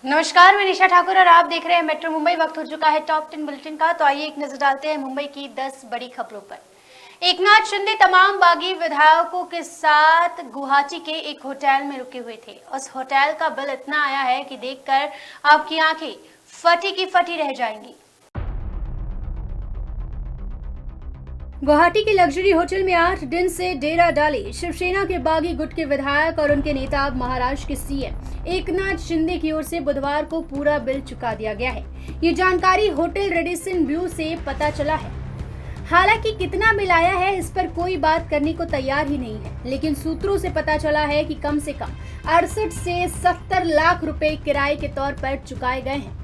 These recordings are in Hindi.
नमस्कार, मैं निशा ठाकुर और आप देख रहे हैं मेट्रो मुंबई। वक्त हो चुका है टॉप 10 बुलेटिन का। तो आइए एक नजर डालते हैं मुंबई की 10 बड़ी खबरों पर। एकनाथ शिंदे तमाम बागी विधायकों के साथ गुवाहाटी के एक होटल में रुके हुए थे। उस होटल का बिल इतना आया है कि देखकर आपकी आंखें फटी की फटी रह जाएंगी। गुवाहाटी के लग्जरी होटल में 8 दिन से डेरा डाले शिवसेना के बागी गुट के विधायक और उनके नेता अब महाराष्ट्र के सीएम एकनाथ शिंदे की ओर से बुधवार को पूरा बिल चुका दिया गया है। ये जानकारी होटल रेडिसन ब्लू से पता चला है। हालांकि कितना बिल आया है इस पर कोई बात करने को तैयार ही नहीं है, लेकिन सूत्रों से पता चला है कि कम से कम 68 से 70 लाख रुपए किराए के तौर पर चुकाए गए हैं।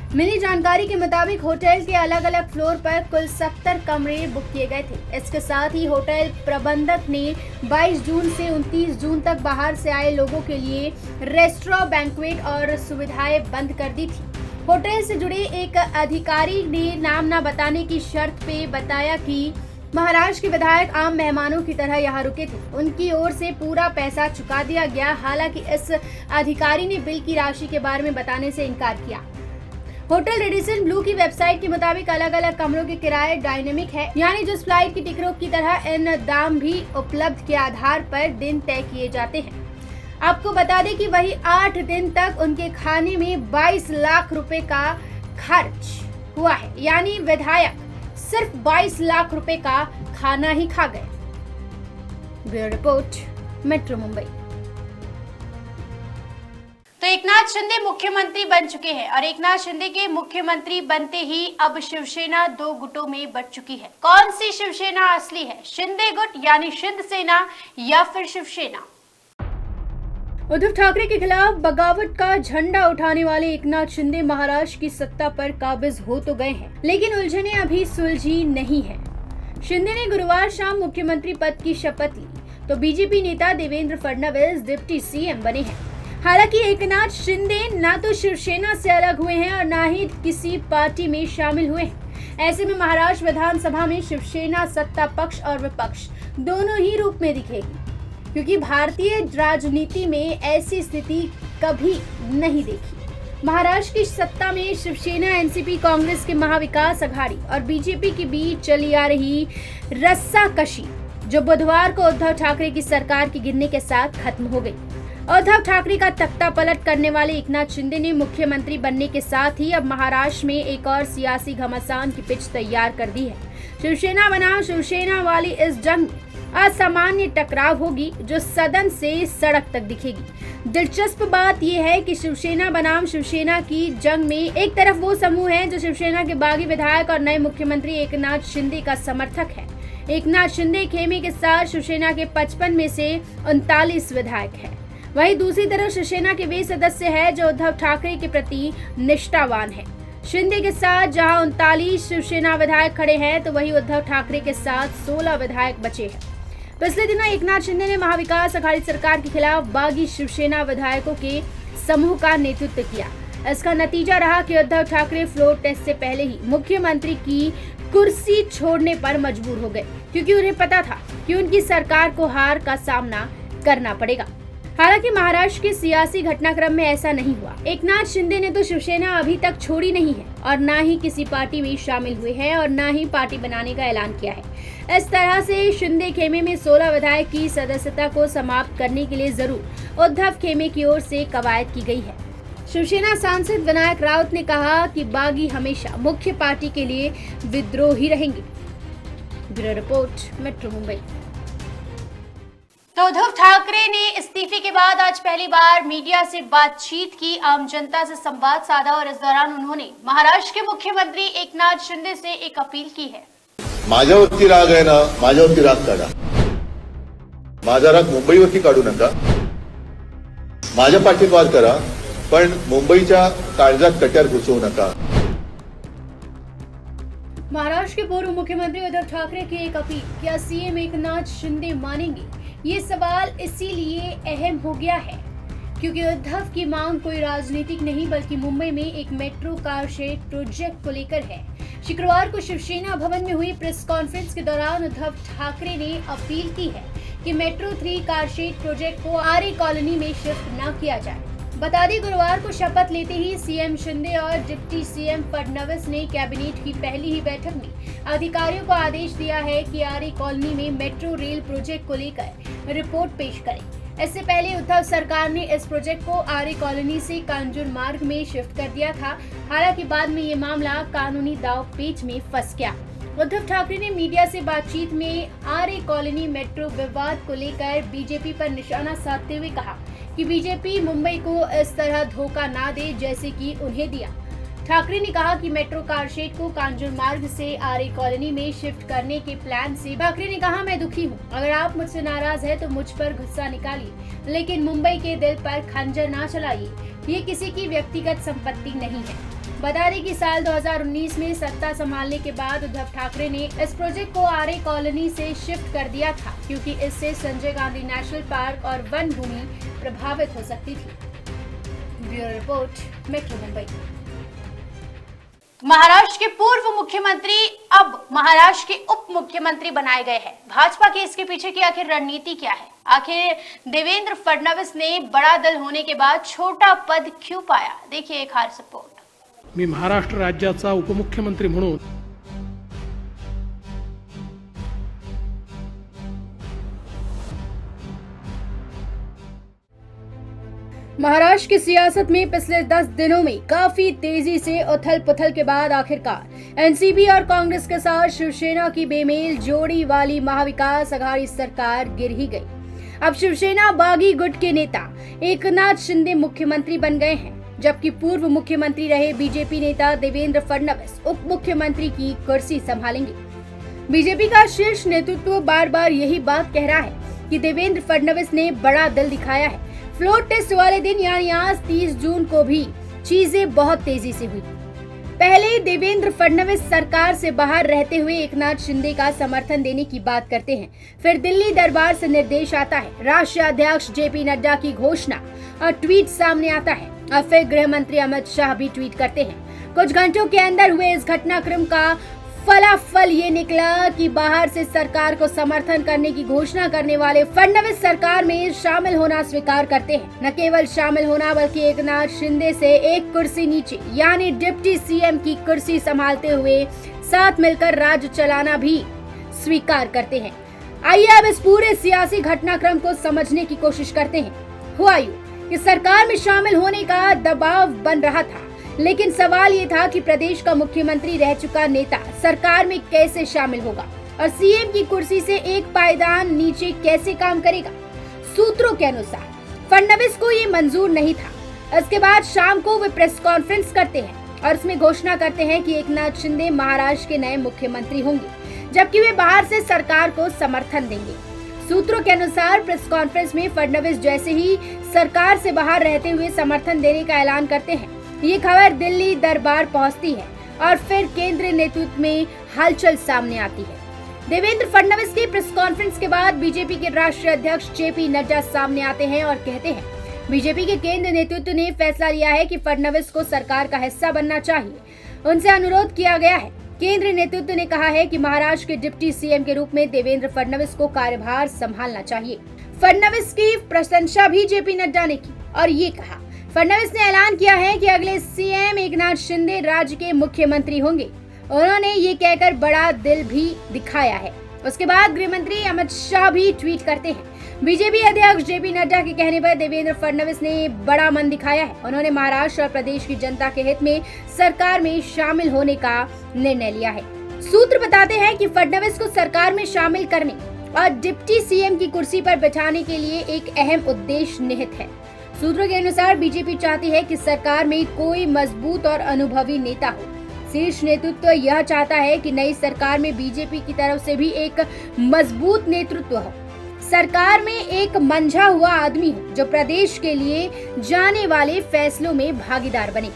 मिली जानकारी के मुताबिक होटल के अलग अलग फ्लोर पर कुल 70 कमरे बुक किए गए थे। इसके साथ ही होटल प्रबंधक ने 22 जून से 29 जून तक बाहर से आए लोगों के लिए रेस्टोरेंट, बैंक्वेट और सुविधाएं बंद कर दी थी। होटल से जुड़े एक अधिकारी ने नाम न बताने की शर्त पे बताया कि महाराष्ट्र के विधायक आम मेहमानों की तरह यहाँ रुके थे। उनकी ओर से पूरा पैसा चुका दिया गया। हालांकि इस अधिकारी ने बिल की राशि के बारे में बताने से इनकार किया। होटल रेडिसन ब्लू की वेबसाइट के मुताबिक अलग अलग कमरों के किराए डायनेमिक है, यानी जिस फ्लाइट की टिकटों की तरह इन दाम भी उपलब्ध के आधार पर दिन तय किए जाते हैं। आपको बता दें कि वही 8 दिन तक उनके खाने में 22 लाख रुपए का खर्च हुआ है, यानी विधायक सिर्फ 22 लाख रुपए का खाना ही खा गए। Bureau report, metro Mumbai. तो एकनाथ शिंदे मुख्यमंत्री बन चुके हैं और एकनाथ शिंदे के मुख्यमंत्री बनते ही अब शिवसेना 2 गुटों में बंट चुकी है। कौन सी शिवसेना असली है? शिंदे गुट यानी शिंद सेना या फिर शिवसेना? उद्धव ठाकरे के खिलाफ बगावत का झंडा उठाने वाले एकनाथ शिंदे महाराष्ट्र की सत्ता पर काबिज हो तो गए हैं, लेकिन उलझने अभी सुलझी नहीं है। शिंदे ने गुरुवार शाम मुख्यमंत्री पद की शपथ ली तो बीजेपी नेता देवेंद्र फडणवीस डिप्टी सीएम बने हैं। हालांकि एकनाथ शिंदे ना तो शिवसेना से अलग हुए हैं और ना ही किसी पार्टी में शामिल हुए हैं। ऐसे में महाराष्ट्र विधानसभा में शिवसेना सत्ता पक्ष और विपक्ष दोनों ही रूप में दिखेगी, क्योंकि भारतीय राजनीति में ऐसी स्थिति कभी नहीं देखी। महाराष्ट्र की सत्ता में शिवसेना, एनसीपी, कांग्रेस के महाविकास अघाड़ी और बीजेपी के बीच चली आ रही रस्साकशी जो बुधवार को उद्धव ठाकरे की सरकार के गिरने के साथ खत्म हो गई। उद्धव ठाकरे का तख्ता पलट करने वाले एकनाथ शिंदे ने मुख्यमंत्री बनने के साथ ही अब महाराष्ट्र में एक और सियासी घमासान की पिच तैयार कर दी है। शिवसेना बनाम शिवसेना वाली इस जंग में असामान्य टकराव होगी जो सदन से सड़क तक दिखेगी। दिलचस्प बात यह है कि शिवसेना बनाम शिवसेना की जंग में एक तरफ वो समूह है जो शिवसेना के बागी विधायक और नए मुख्यमंत्री एकनाथ शिंदे का समर्थक है। एकनाथ शिंदे खेमे के साथ शिवसेना के 55 में से 39 विधायक है। वहीं दूसरी तरफ शिवसेना के वे सदस्य हैं जो उद्धव ठाकरे के प्रति निष्ठावान हैं। शिंदे के साथ जहां 39 शिवसेना विधायक खड़े हैं तो वहीं उद्धव ठाकरे के साथ 16 विधायक बचे हैं। पिछले दिनों एकनाथ शिंदे ने महाविकास अघाड़ी सरकार के खिलाफ बागी शिवसेना विधायकों के समूह का नेतृत्व किया। इसका नतीजा रहा कि उद्धव ठाकरे फ्लोर टेस्ट से पहले ही मुख्यमंत्री की कुर्सी छोड़ने पर मजबूर हो गए, क्योंकि उन्हें पता था कि उनकी सरकार को हार का सामना करना पड़ेगा। हालांकि महाराष्ट्र के सियासी घटनाक्रम में ऐसा नहीं हुआ। एकनाथ शिंदे ने तो शिवसेना अभी तक छोड़ी नहीं है और ना ही किसी पार्टी में शामिल हुए हैं और ना ही पार्टी बनाने का ऐलान किया है। इस तरह से शिंदे खेमे में 16 विधायक की सदस्यता को समाप्त करने के लिए जरूर उद्धव खेमे की ओर से कवायद की गई है। शिवसेना सांसद विनायक राउत ने कहा कि बागी हमेशा मुख्य पार्टी के लिए विद्रोही रहेंगे। Bureau report, metro Mumbai. तो उद्धव ठाकरे ने इस्तीफे के बाद आज पहली बार मीडिया से बातचीत की, आम जनता से संवाद साधा और इस दौरान उन्होंने महाराष्ट्र के मुख्यमंत्री एकनाथ शिंदे से एक अपील की है। माझ्यावरती राग आहे ना, माझ्यावरती राग काढा, माझा राग मुंबईवरती काढू नका, माझ्या पाठीपार करा, पण मुंबईच्या काळजात कट्यार घुसवू नका। महाराष्ट्र के पूर्व मुख्यमंत्री उद्धव ठाकरे की एक अपील, क्या सीएम एकनाथ शिंदे मानेंगे? ये सवाल इसीलिए अहम हो गया है क्योंकि उद्धव की मांग कोई राजनीतिक नहीं बल्कि मुंबई में एक मेट्रो कार शेड प्रोजेक्ट को लेकर है। शुक्रवार को शिवसेना भवन में हुई प्रेस कॉन्फ्रेंस के दौरान उद्धव ठाकरे ने अपील की है कि मेट्रो 3 कार शेड प्रोजेक्ट को आर्य कॉलोनी में शिफ्ट न किया जाए। बता दें, गुरुवार को शपथ लेते ही सीएम शिंदे और डिप्टी सीएम फडणवीस ने कैबिनेट की पहली ही बैठक में अधिकारियों को आदेश दिया है कि आरे कॉलोनी में मेट्रो रेल प्रोजेक्ट को लेकर रिपोर्ट पेश करें। इससे पहले उद्धव सरकार ने इस प्रोजेक्ट को आरे कॉलोनी से कांजूर मार्ग में शिफ्ट कर दिया था। हालांकि बाद में ये मामला कानूनी दांवपेच में फंस गया। उद्धव ठाकरे ने मीडिया से बातचीत में आरे कॉलोनी मेट्रो विवाद को लेकर बीजेपी पर निशाना साधते हुए कहा कि बीजेपी मुंबई को इस तरह धोखा ना दे जैसे कि उन्हें दिया। ठाकरे ने कहा कि मेट्रो कारशेड को कांजूर मार्ग से आरे कॉलोनी में शिफ्ट करने के प्लान से ठाकरे ने कहा, मैं दुखी हूँ। अगर आप मुझसे नाराज है तो मुझ पर गुस्सा निकालिए, लेकिन मुंबई के दिल पर खंजर ना चलाइए। ये किसी की व्यक्तिगत संपत्ति नहीं है। बता दें कि साल 2019 में सत्ता संभालने के बाद उद्धव ठाकरे ने इस प्रोजेक्ट को आरे कॉलोनी से शिफ्ट कर दिया था, क्योंकि इससे संजय गांधी नेशनल पार्क और वन भूमि प्रभावित हो सकती थी। Bureau report, metro Mumbai. Maharashtra के पूर्व मुख्यमंत्री अब महाराष्ट्र के उप मुख्यमंत्री बनाए गए हैं। भाजपा के इसके पीछे की आखिर रणनीति क्या है? आखिर देवेंद्र फडणवीस ने बड़ा दल होने के बाद छोटा पद क्यों पाया? देखिए एक खास रिपोर्ट। मी महाराष्ट्र राज्याचा उपमुख्यमंत्री म्हणून महाराष्ट्र की सियासत में पिछले 10 दिनों में काफी तेजी से उथल पुथल के बाद आखिरकार एनसीपी और कांग्रेस के साथ शिवसेना की बेमेल जोड़ी वाली महाविकास आघाड़ी सरकार गिर ही गई। अब शिवसेना बागी गुट के नेता एकनाथ शिंदे मुख्यमंत्री बन गए हैं, जबकि पूर्व मुख्यमंत्री रहे बीजेपी नेता देवेंद्र फडणवीस उप मुख्यमंत्री की कुर्सी संभालेंगे। बीजेपी का शीर्ष नेतृत्व बार बार यही बात कह रहा है कि देवेंद्र फडणवीस ने बड़ा दिल दिखाया है। फ्लोर टेस्ट वाले दिन यानी आज 30 जून को भी चीजें बहुत तेजी से हुई। पहले देवेंद्र फडणवीस सरकार से बाहर रहते हुए एकनाथ शिंदे का समर्थन देने की बात करते हैं। फिर दिल्ली दरबार से निर्देश आता है, राष्ट्रीय अध्यक्ष जेपी नड्डा की घोषणा और ट्वीट सामने आता है, और फिर गृह मंत्री अमित शाह भी ट्वीट करते हैं। कुछ घंटों के अंदर हुए इस घटनाक्रम का फलाफल ये निकला कि बाहर से सरकार को समर्थन करने की घोषणा करने वाले फडणवीस सरकार में शामिल होना स्वीकार करते हैं। न केवल शामिल होना बल्कि एकनाथ शिंदे से एक कुर्सी नीचे यानी डिप्टी सीएम की कुर्सी संभालते हुए साथ मिलकर राज्य चलाना भी स्वीकार करते हैं। आइए अब इस पूरे सियासी घटनाक्रम को समझने की कोशिश करते हैं। हुआ यूं कि सरकार में शामिल होने का दबाव बन रहा था, लेकिन सवाल ये था कि प्रदेश का मुख्यमंत्री रह चुका नेता सरकार में कैसे शामिल होगा और सीएम की कुर्सी से एक पायदान नीचे कैसे काम करेगा। सूत्रों के अनुसार फडणवीस को ये मंजूर नहीं था। इसके बाद शाम को वे प्रेस कॉन्फ्रेंस करते हैं और इसमें घोषणा करते हैं कि एकनाथ शिंदे महाराष्ट्र के नए मुख्यमंत्री होंगे, जबकि वे बाहर से सरकार को समर्थन देंगे। सूत्रों के अनुसार प्रेस कॉन्फ्रेंस में फडणवीस जैसे ही सरकार से बाहर रहते हुए समर्थन देने का ऐलान करते हैं, ये खबर दिल्ली दरबार पहुंचती है और फिर केंद्रीय नेतृत्व में हलचल सामने आती है। देवेंद्र फडणवीस की प्रेस कॉन्फ्रेंस के बाद बीजेपी के राष्ट्रीय अध्यक्ष जेपी नड्डा सामने आते हैं और कहते हैं, बीजेपी के केंद्रीय नेतृत्व ने फैसला लिया है कि फडणवीस को सरकार का हिस्सा बनना चाहिए। उनसे अनुरोध किया गया है। केंद्रीय नेतृत्व ने कहा है कि महाराष्ट्र के डिप्टी सीएम के रूप में देवेंद्र फडणवीस को कार्यभार संभालना चाहिए। फडणवीस की प्रशंसा भी जेपी नड्डा ने की और ये कहा, फडणवीस ने ऐलान किया है कि अगले सीएम एकनाथ शिंदे राज्य के मुख्यमंत्री होंगे। उन्होंने ये कहकर बड़ा दिल भी दिखाया है। उसके बाद गृह मंत्री अमित शाह भी ट्वीट करते हैं। बीजेपी अध्यक्ष जेपी नड्डा के कहने पर देवेंद्र फडणवीस ने बड़ा मन दिखाया है। उन्होंने महाराष्ट्र और प्रदेश की जनता के हित में सरकार में शामिल होने का निर्णय लिया है। सूत्र बताते हैं कि फडणवीस को सरकार में शामिल करने और डिप्टी सीएम की कुर्सी पर बैठाने के लिए एक अहम उद्देश्य निहित है। सूत्रों के अनुसार बीजेपी चाहती है कि सरकार में कोई मजबूत और अनुभवी नेता हो। शीर्ष नेतृत्व यह चाहता है कि नई सरकार में बीजेपी की तरफ से भी एक मजबूत नेतृत्व हो। सरकार में एक मंझा हुआ आदमी हो जो प्रदेश के लिए जाने वाले फैसलों में भागीदार बने।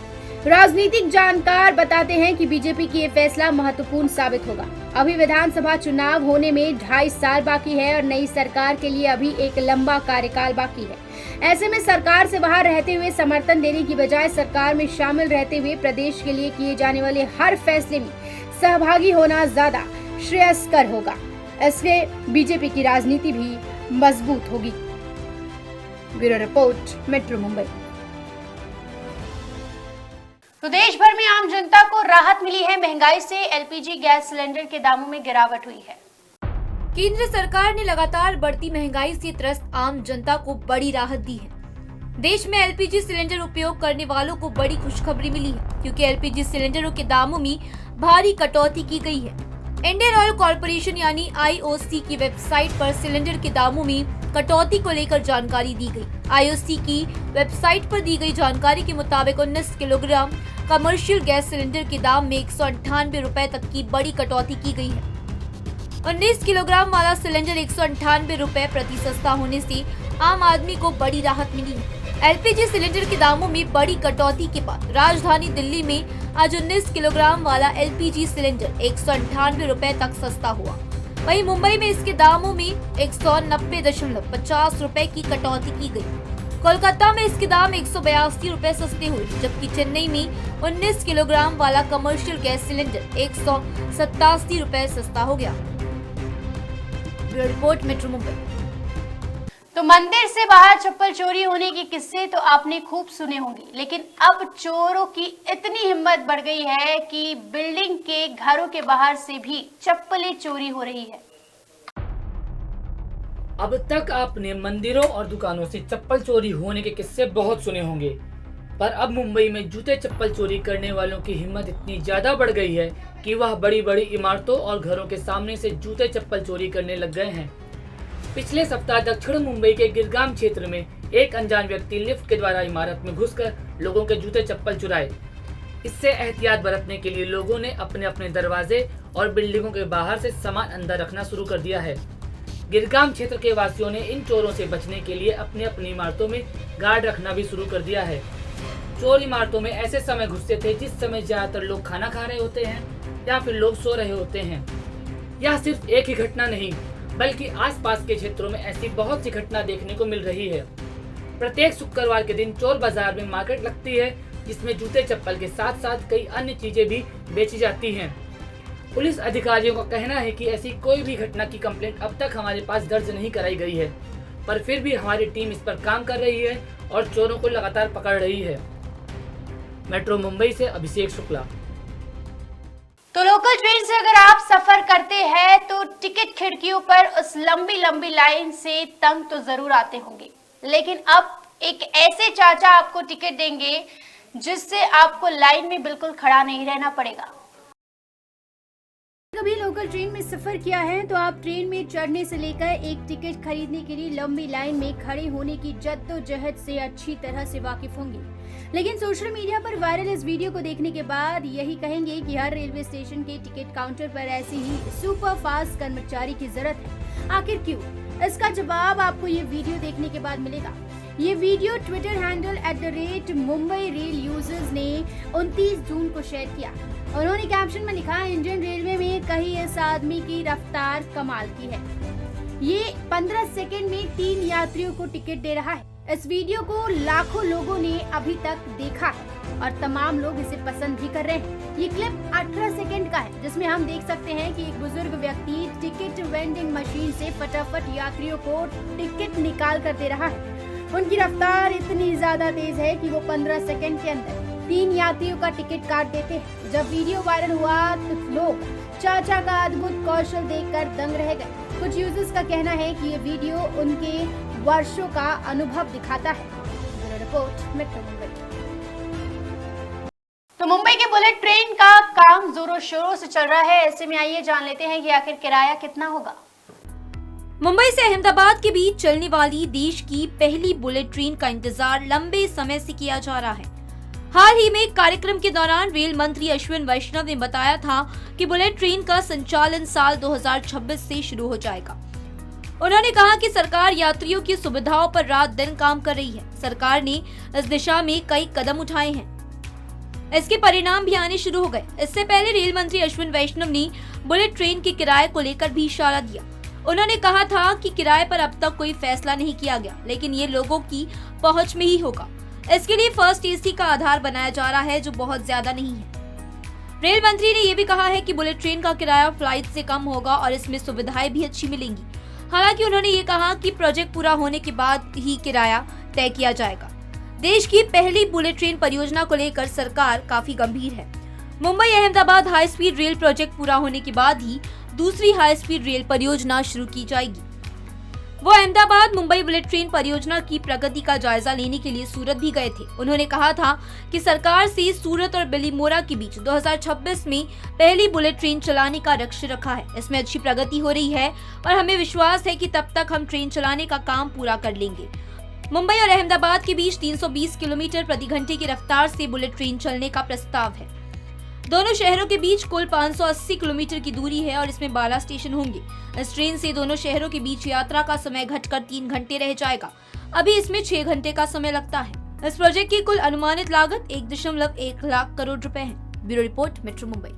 राजनीतिक जानकार बताते हैं कि बीजेपी की ये फैसला महत्वपूर्ण साबित होगा। अभी विधानसभा चुनाव होने में 2.5 साल बाकी है और नई सरकार के लिए अभी एक लंबा कार्यकाल बाकी है। ऐसे में सरकार से बाहर रहते हुए समर्थन देने की बजाय सरकार में शामिल रहते हुए प्रदेश के लिए किए जाने वाले हर फैसले में सहभागी होना ज्यादा श्रेयस्कर होगा। इससे बीजेपी की राजनीति भी मजबूत होगी। Bureau report, metro Mumbai. तो देश भर में आम जनता को राहत मिली है। महंगाई से एलपीजी गैस सिलेंडर के दामों में गिरावट हुई है। केंद्र सरकार ने लगातार बढ़ती महंगाई से त्रस्त आम जनता को बड़ी राहत दी है। देश में एलपीजी सिलेंडर उपयोग करने वालों को बड़ी खुशखबरी मिली है, क्योंकि एलपीजी सिलेंडरों के दामों में भारी कटौती की गई है। इंडियन ऑयल कॉर्पोरेशन यानी आईओसी की वेबसाइट पर सिलेंडर के दामों में कटौती को लेकर जानकारी दी गई। आईओसी की वेबसाइट पर दी गई जानकारी के मुताबिक 19 किलोग्राम कमर्शियल गैस सिलेंडर के दाम में 198 रुपए तक की बड़ी कटौती की गई है। 19 किलोग्राम वाला सिलेंडर 198 रुपए प्रति सस्ता होने से आम आदमी को बड़ी राहत मिली है। एलपीजी सिलेंडर के दामों में बड़ी कटौती के बाद राजधानी दिल्ली में आज 19 किलोग्राम वाला एलपीजी सिलेंडर 198 रुपए तक सस्ता हुआ। वहीं मुंबई में इसके दामों में 190.50 रुपए की कटौती की गई। कोलकाता में इसके दाम 182 रुपए सस्ते हुए, जबकि चेन्नई में 19 किलोग्राम वाला कमर्शियल गैस सिलेंडर 187 रुपए सस्ता हो गया। Bureau report, metro Mumbai. तो मंदिर से बाहर चप्पल चोरी होने के किस्से तो आपने खूब सुने होंगे, लेकिन अब चोरों की इतनी हिम्मत बढ़ गई है कि बिल्डिंग के घरों के बाहर से भी चप्पलें चोरी हो रही है। अब तक आपने मंदिरों और दुकानों से चप्पल चोरी होने के किस्से बहुत सुने होंगे, पर अब मुंबई में जूते चप्पल चोरी करने वालों की हिम्मत इतनी ज्यादा बढ़ गई है कि वह बड़ी बड़ी इमारतों और घरों के सामने से जूते चप्पल चोरी करने लग गए हैं। पिछले सप्ताह दक्षिण मुंबई के गिरगाम क्षेत्र में एक अनजान व्यक्ति लिफ्ट के द्वारा इमारत में घुसकर लोगों के जूते चप्पल चुराए। इससे एहतियात बरतने के लिए लोगों ने अपने अपने दरवाजे और बिल्डिंगों के बाहर से सामान अंदर रखना शुरू कर दिया है। गिरगाम क्षेत्र के वासियों ने इन चोरों से बचने के लिए अपनी अपनी इमारतों में गार्ड रखना भी शुरू कर दिया है। चोर इमारतों में ऐसे समय घुसते थे जिस समय ज्यादातर लोग खाना खा रहे होते हैं या फिर लोग सो रहे होते हैं। यह सिर्फ एक ही घटना नहीं, बल्कि आसपास के क्षेत्रों में ऐसी बहुत सी घटना देखने को मिल रही है। प्रत्येक शुक्रवार के दिन चोर बाजार में मार्केट लगती है, जिसमें जूते चप्पल के साथ साथ कई अन्य चीजें भी बेची जाती हैं। पुलिस अधिकारियों का कहना है कि ऐसी कोई भी घटना की कंप्लेंट अब तक हमारे पास दर्ज नहीं कराई गई है, पर फिर भी हमारी टीम इस पर काम कर रही है और चोरों को लगातार पकड़ रही है। मेट्रो मुंबई से अभिषेक शुक्ला। तो लोकल ट्रेन से अगर आप सफर करते हैं तो टिकट खिड़कियों पर उस लंबी लंबी लाइन से तंग तो जरूर आते होंगे, लेकिन अब एक ऐसे चाचा आपको टिकट देंगे जिससे आपको लाइन में बिल्कुल खड़ा नहीं रहना पड़ेगा। कभी लोकल ट्रेन में सफर किया है तो आप ट्रेन में चढ़ने से लेकर एक टिकट खरीदने के लिए लंबी लाइन में खड़े होने की जद्दोजहद से अच्छी तरह से वाकिफ होंगे, लेकिन सोशल मीडिया पर वायरल इस वीडियो को देखने के बाद यही कहेंगे कि हर रेलवे स्टेशन के टिकट काउंटर पर ऐसे ही सुपर फास्ट कर्मचारी की जरूरत है। आखिर क्यों? इसका जवाब आपको ये वीडियो देखने के बाद मिलेगा। ये video Twitter handle @Mumbai rail users ने 29 जून को शेयर किया। उन्होंने कैप्शन में लिखा, इंडियन रेलवे में कहीं इस आदमी की रफ्तार कमाल की है। ये 15 सेकंड में 3 यात्रियों को टिकट दे रहा है। इस वीडियो को लाखों लोगों ने अभी तक देखा है और तमाम लोग इसे पसंद भी कर रहे हैं। ये क्लिप 18 सेकंड का है, जिसमें हम देख सकते हैं कि एक बुजुर्ग व्यक्ति टिकट वेंडिंग मशीन से फटाफट यात्रियों को टिकट निकाल कर दे रहा है। उनकी रफ्तार इतनी ज्यादा तेज है कि वो 15 सेकंड के अंदर 3 यात्रियों का टिकट काट देते हैं। जब वीडियो वायरल हुआ तो लोग चाचा का अद्भुत कौशल देखकर दंग रह गए। कुछ यूजर्स का कहना है कि ये वीडियो उनके वर्षों का अनुभव दिखाता है। Bureau report, metro Mumbai. तो मुंबई के बुलेट ट्रेन का काम जोरों शोरों से चल रहा है। ऐसे में आइए जान लेते हैं कि आखिर किराया कितना होगा। मुंबई से अहमदाबाद के बीच चलने वाली देश की पहली बुलेट ट्रेन का इंतजार लंबे समय से किया जा रहा है। हाल ही में एक कार्यक्रम के दौरान रेल मंत्री अश्विन वैष्णव ने बताया था कि बुलेट ट्रेन का संचालन साल 2026 से शुरू हो जाएगा। उन्होंने कहा कि सरकार यात्रियों की सुविधाओं पर रात दिन काम कर रही है। सरकार ने इस दिशा में कई कदम उठाए हैं, इसके परिणाम भी आने शुरू हो गए। इससे पहले रेल मंत्री अश्विन वैष्णव ने बुलेट ट्रेन के किराए को लेकर भी इशारा दिया। उन्होंने कहा था कि किराए पर अब तक कोई फैसला नहीं किया गया, लेकिन ये लोगों की पहुंच में ही होगा। इसके लिए फर्स्ट एसी का आधार बनाया जा रहा है, जो बहुत ज्यादा नहीं है। रेल मंत्री ने यह भी कहा है कि बुलेट ट्रेन का किराया फ्लाइट से कम होगा और इसमें सुविधाएं भी अच्छी मिलेंगी। हालांकि उन्होंने ये कहा कि प्रोजेक्ट पूरा होने के बाद ही किराया तय किया जाएगा। देश की पहली बुलेट ट्रेन परियोजना को लेकर सरकार काफी गंभीर है। Mumbai Ahmedabad high speed rail project पूरा होने के बाद ही दूसरी हाई स्पीड रेल परियोजना शुरू की जाएगी। वो अहमदाबाद मुंबई बुलेट ट्रेन परियोजना की प्रगति का जायजा लेने के लिए सूरत भी गए थे। उन्होंने कहा था कि सरकार से सूरत और बिलीमोरा के बीच 2026 में पहली बुलेट ट्रेन चलाने का लक्ष्य रखा है। इसमें अच्छी प्रगति हो रही है और हमें विश्वास है कि तब तक हम ट्रेन चलाने का काम पूरा कर लेंगे। मुंबई और अहमदाबाद के बीच 320 किलोमीटर प्रति घंटे की रफ्तार से बुलेट ट्रेन चलने का प्रस्ताव है। दोनों शहरों के बीच कुल 580 किलोमीटर की दूरी है और इसमें 12 स्टेशन होंगे। इस ट्रेन से दोनों शहरों के बीच यात्रा का समय घटकर 3 घंटे रह जाएगा। अभी इसमें 6 घंटे का समय लगता है। इस प्रोजेक्ट की कुल अनुमानित लागत 1.1 लाख करोड़ रुपए है। Bureau report, metro Mumbai.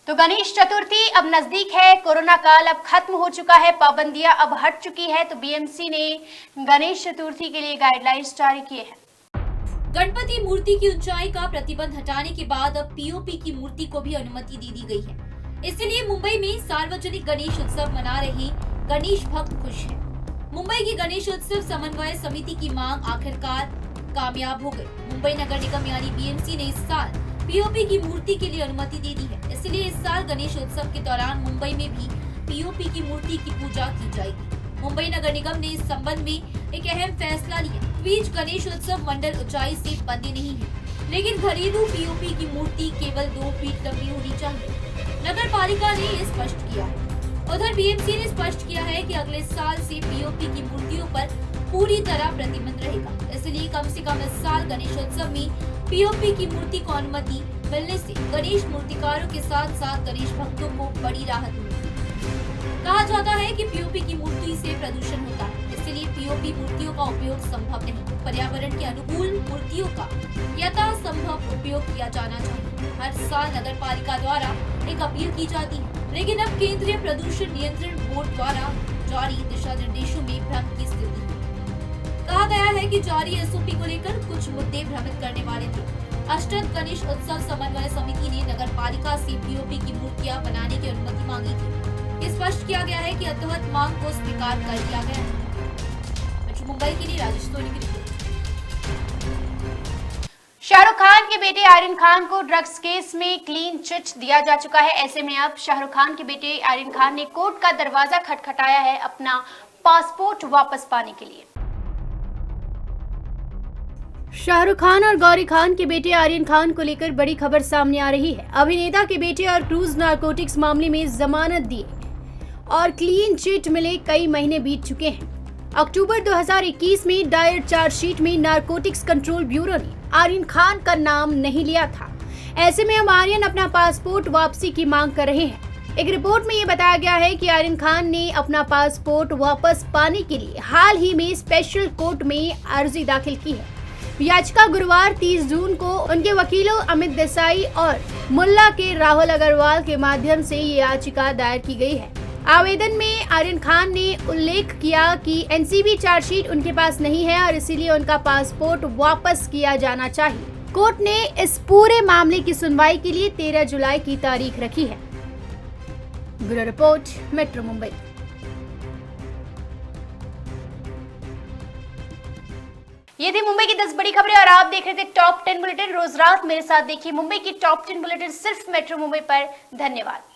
तो गणेश चतुर्थी अब नजदीक है, कोरोना काल अब खत्म हो चुका है, पाबंदियां अब हट चुकी है। तो बीएमसी ने गणेश चतुर्थी के लिए गाइडलाइंस जारी किए हैं। गणपति मूर्ति की ऊंचाई का प्रतिबंध हटाने के बाद अब पीओपी की मूर्ति को भी अनुमति दे दी गई है। इसलिए मुंबई में सार्वजनिक गणेश उत्सव मना रहे गणेश भक्त खुश हैं। मुंबई की गणेश उत्सव समन्वय समिति की मांग आखिरकार कामयाब हो गई। मुंबई नगर निगम यानी बीएमसी ने इस साल पीओपी की मूर्ति के लिए अनुमति दे दी है। इसलिए इस साल गणेश उत्सव के दौरान मुंबई में भी पीओपी की मूर्ति की पूजा की जाएगी। मुंबई नगर निगम ने इस संबंध में एक अहम फैसला लिया। इस बीच गणेश उत्सव मंडल ऊंचाई से बंधे नहीं है, लेकिन घरेलू पीओपी की मूर्ति केवल 2 फीट लंबी होनी चाहिए। नगर पालिका ने ये स्पष्ट किया है। उधर बीएमसी ने स्पष्ट किया है कि अगले साल से पीओपी की मूर्तियों पर पूरी तरह प्रतिबंध रहेगा। इसलिए कम से कम इस साल गणेशोत्सव में पीओपी की मूर्ति को अनुमति मिलने से गणेश मूर्तिकारों के साथ साथ गणेश भक्तों को बड़ी राहत मिलेगी। कहा जाता है कि पीओपी की मूर्ति से प्रदूषण होता है, इसलिए पीओपी मूर्तियों का उपयोग संभव नहीं। पर्यावरण के अनुकूल मूर्तियों का यथासंभव उपयोग किया जाना चाहिए। हर साल नगर पालिका द्वारा एक अपील की जाती है, लेकिन अब केंद्रीय प्रदूषण नियंत्रण बोर्ड द्वारा जारी दिशा निर्देशों में भ्रम की स्थिति है। कहा गया है कि जारी एसओपी को लेकर कुछ मुद्दे भ्रमित करने वाले थे। अष्टक गणेश उत्सव समन्वय समिति ने नगर पालिका से पीओपी की मूर्तियां बनाने की अनुमति मांगी थी। स्पष्ट किया गया है कि अतुहत मांग को स्वीकार कर लिया गया है। मेट्रो मुंबई के लिए राजेश सोनी की रिपोर्ट। शाहरुख खान के बेटे आर्यन खान को ड्रग्स केस में क्लीन चिट दिया जा चुका है। ऐसे में अब शाहरुख खान के बेटे आर्यन खान ने कोर्ट का दरवाजा खटखटाया है अपना पासपोर्ट वापस पाने के लिए। शाहरुख खान और गौरी खान के बेटे आर्यन खान को लेकर बड़ी खबर सामने आ रही है। अभिनेता के बेटे और क्रूज नारकोटिक्स मामले में जमानत दिए और क्लीन चिट मिले कई महीने बीत चुके हैं। अक्टूबर 2021 में दायर चार्जशीट में नारकोटिक्स कंट्रोल ब्यूरो ने आर्यन खान का नाम नहीं लिया था। ऐसे में अब आर्यन अपना पासपोर्ट वापसी की मांग कर रहे हैं। एक रिपोर्ट में ये बताया गया है कि आर्यन खान ने अपना पासपोर्ट वापस पाने के लिए हाल ही में स्पेशल कोर्ट में अर्जी दाखिल की है। याचिका गुरुवार 30 जून को उनके वकीलों अमित देसाई और मुल्ला के राहुल अग्रवाल के माध्यम से ये याचिका दायर की गई है। आवेदन में आर्यन खान ने उल्लेख किया कि एनसीबी चार्जशीट उनके पास नहीं है और इसीलिए उनका पासपोर्ट वापस किया जाना चाहिए। कोर्ट ने इस पूरे मामले की सुनवाई के लिए 13 जुलाई की तारीख रखी है। Bureau report, metro Mumbai. ये थी मुंबई की 10 बड़ी खबरें और आप देख रहे थे टॉप 10 बुलेटिन। रोज रात मेरे साथ देखिए मुंबई की टॉप 10 बुलेटिन सिर्फ मेट्रो मुंबई पर। धन्यवाद।